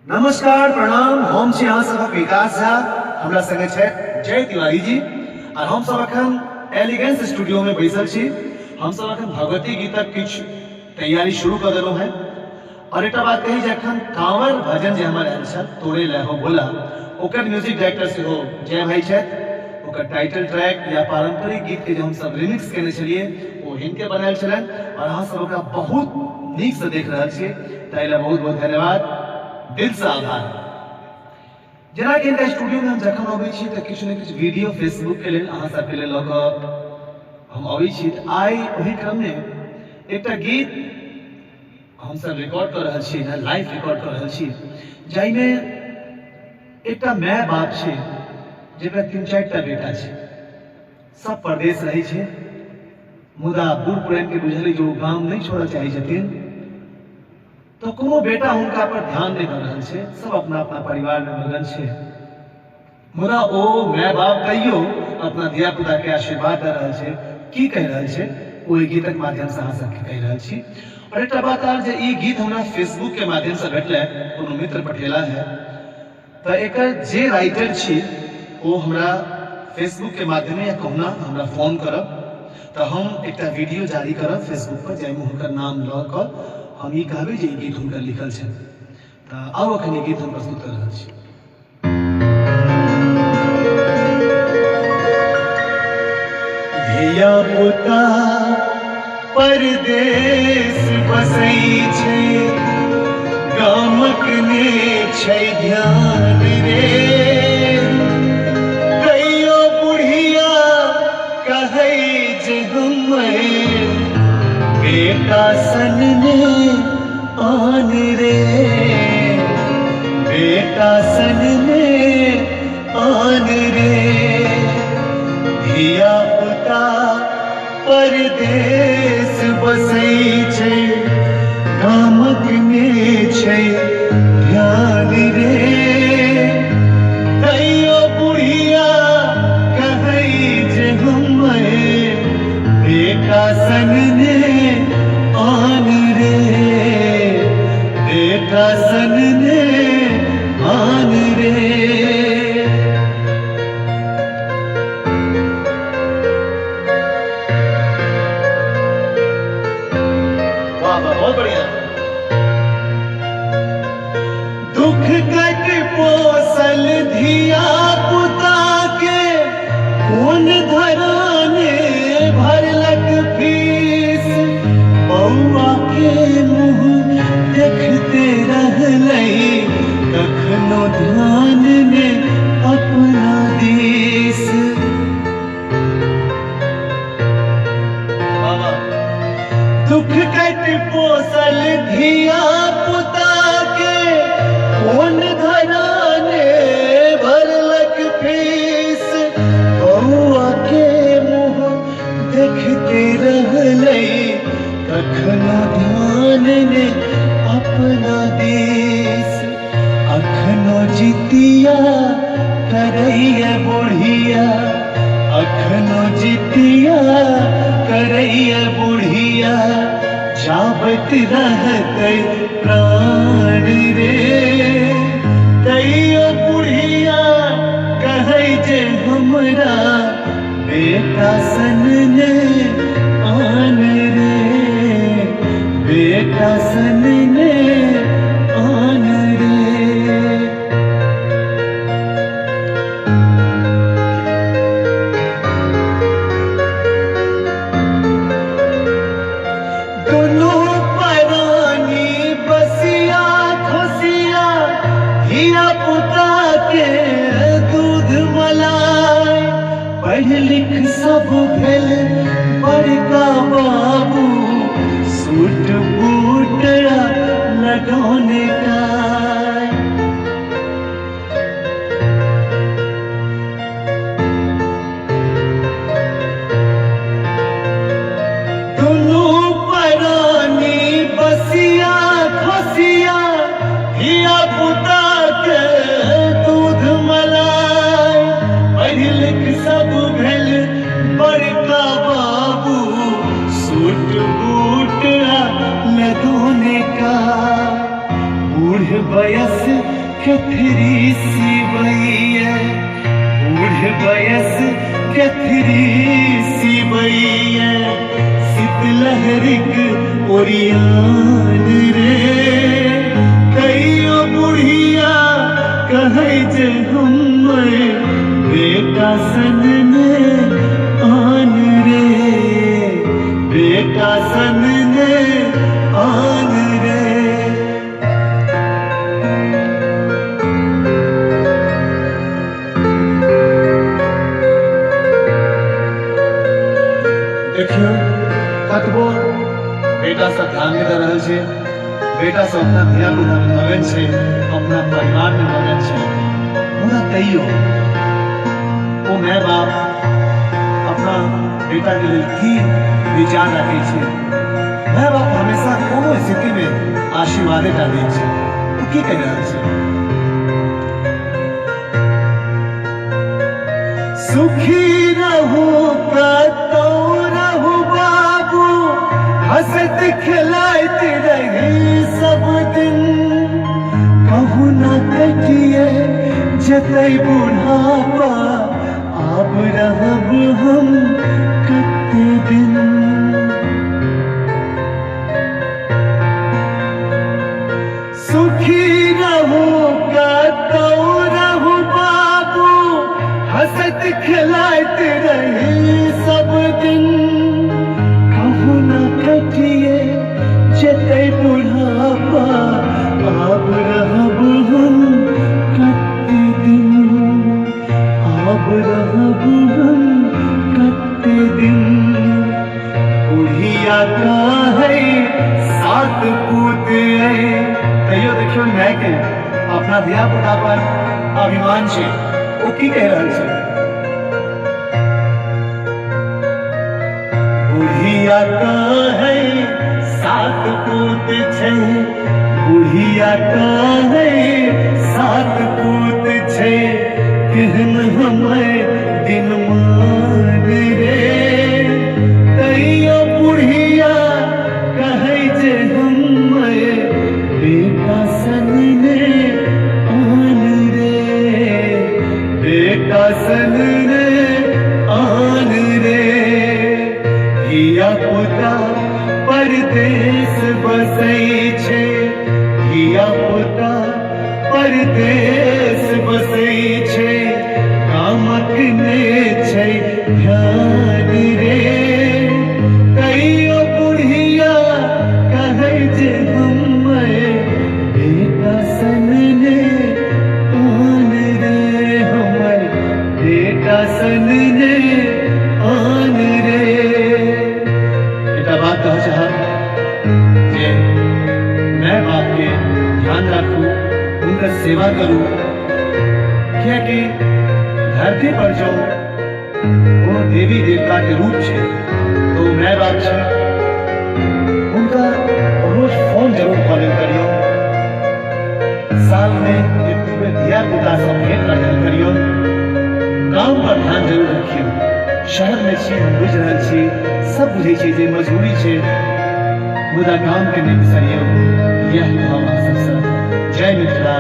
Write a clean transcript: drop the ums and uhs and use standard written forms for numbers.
नमस्कार प्रणाम हम छी अहाँ सबक विकास झा हमरा संगे छै जय तिवारी जी और हम सब अखन एलिगेंस स्टूडियो में बैसल छी। हम सब अखन भगवती गीतक किछ तैयारी शुरू कर देलहुं हैं और एकटा बात कही जे अखन कांवर भजन जे हमर आयल छल तोरे ले हो बोला ओकर म्यूजिक डायरेक्टर से हो जय भाई छथि। ओकर टाइटल ट्रैक या पारंपरिक गीत के जो हम सब रिमिक्स केने छलिए वो हिनके बनायल छलन और अहाँ सब ओकरा बहुत नीक से देख रहल छियै, ताहि लेल बहुत बहुत धन्यवाद, दिल से आभार। जेना कि इनका स्टूडियो में हम जखन अबै छी तऽ किछु ने किछु वीडियो फेसबुक के लेल अहाँ सबके लेल लऽ कऽ हम अबै छी। आइ ओहि क्रम में एकटा गीत हम सब रिकॉर्ड कर रहल छी, लाइव रिकॉर्ड कर रहल छी, जाहिमे एकटा माय बाप छै जेकरा 3-4टा बेटा छै, सब परदेश रहै छै, मुदा बूढ़ पुरान के बुझल जो गाम नहीं छोड़ऽ चाहै छथिन, तो कोनो बेटा हुनका पर ध्यान नहीं कर रहल छै, सब अपना अपना परिवार में मगन छै। मुदा ओ माय बाप कहियो अपना धिया पुता के आशीर्वाद दे रहल छै, की कह रहल छै ओहि गीतक माध्यम से अहाँ सबके कह रहल छी। और एकटा बात आर जे ई गीत हमरा फेसबुक के माध्यम से भेटलै, कोनो मित्र पठेला है, तो एकर जे राइटर छी वो हमरा फेसबुक के माध्यम या कहना हमरा फोन करब तो हम एकटा वीडियो जारी करब फेसबुक पर, जाहिमे हुनकर नाम लऽ कऽ हम ई कहबै जे ई गीत हुनकर लिखल छै। तऽ आउ अखन ई गीत हम प्रस्तुत कर रहल छी। धिया पुता परदेश बसै छै, गामक ने छै ध्यान रे, कहियो बुढ़िया कहै जे हमर बेटा सन ने आन रे, बेटा सन ने आन रे, धिया पुता परदेश बसै छै, गामक ने छै ध्यान रे, कहियो बुढ़िया कहै जे हमर बेटा सन ने आन रे, बेटा सन ने आन रे। वाह वाह, बहुत बढ़िया। दुख कट पोसल धिया पुता के कोन धराने भरलक फीस, बौआ के मुँह देखते रहलै कखनो ध्यान में अपना देश। दुख कट पोसल धिया पुता के कोन धराने भरलक फीस, बौआ के मुँह देखते रहलै कखनो ध्यान ने अपना देश। अखनो जितिया करैया बुढ़िया, अखनो जितिया करैया बुढ़िया, जाबत रहतै प्राण रे, तैयो बुढ़िया कहै जे हमरा बेटा सन ने आन रे, बेटा सन ने आन रे। दोनों परानी बसिया खुशिया, धिया पुता के दूध मलाई, पढ़ लिख सब भेल बड़का बाबू, सूट बूट लगौने का। दोनों परानी बसिया खुशिया, धिया पुता के दूध मलाई, पढ़ लिख सब भेल बड़का बाबू, सूट बूट लगौने का। बूढ़ बयस कथरी सी बइया, बूढ़ बयस कथरी सी बइया, शीतलहरिक ओरियान रे। कईयो बुढ़िया कहे जे हमर बेटा सन ने आन रे, बेटा सन ने आन रे। देखियो कतबो बेटा सब ध्यान दे रहल छै, बेटा सब अपना धिया पुता में मगन छै, अपना परिवार में मगन छै, मुदा तैयो वो माय बाप अपना बेटा के लिए की विचार रखे छै। माय बाप हमेशा कोनो स्थिति में आशीर्वाद टा दै छै, वो की कह रहल छै। सुखी रहू कतौ रहू बाबू, हंसत खिलाइत रही सब दिन। कहू न कटिए जतई बुढ़ापा, आब रहब हम कते दिन। सुखी रहू कतौ रहू बाबू, हंसत खिलाइत रही सब दिन। कहू न कटिए जतई बुढ़ापा, आब रहब हम कते दिन, आब रहब हम कते दिन। बुढ़िया का है सात पूत है, तैयो देखियो माय के अपना धिया पुता पर अभिमान छै, वो की कह रहल छै। बुढ़िया का है सात पूत छै, बुढ़िया का है सात पूत छै, केहन हमें दिन मान रे। तैयो बुढ़िया कहे जे हमें बेटा सन ने आन रे, बेटा सन ने आन रे। धिया पुता परदेश बसई छै, धिया पुता परदेश बसई छै, कामक ने छै ध्यान रे। कईयो बुढ़िया कहे जे हमें बेटा सन ने आन रे, हमर बेटा सन ने आन रे। बेटा बात कह चाह जे मैं बाप के ध्यान रखू, उनका सेवा करूं, क्या कि धरती पर जो वो देवी देवता के रूप है, तो मैं बाप है उनका रोज फोन जरूर कॉलिंग करियो। साल में एक धिया पुता सब भेंट रखल करियो। काम पर ध्यान जरूर रखियो। शहर में छी, हम बुझ रहल छी, सब बुझे छी जे मजबूरी छै, मुदा काम के नहीं बिसरियो। यह हम सबसे जय मिथिला।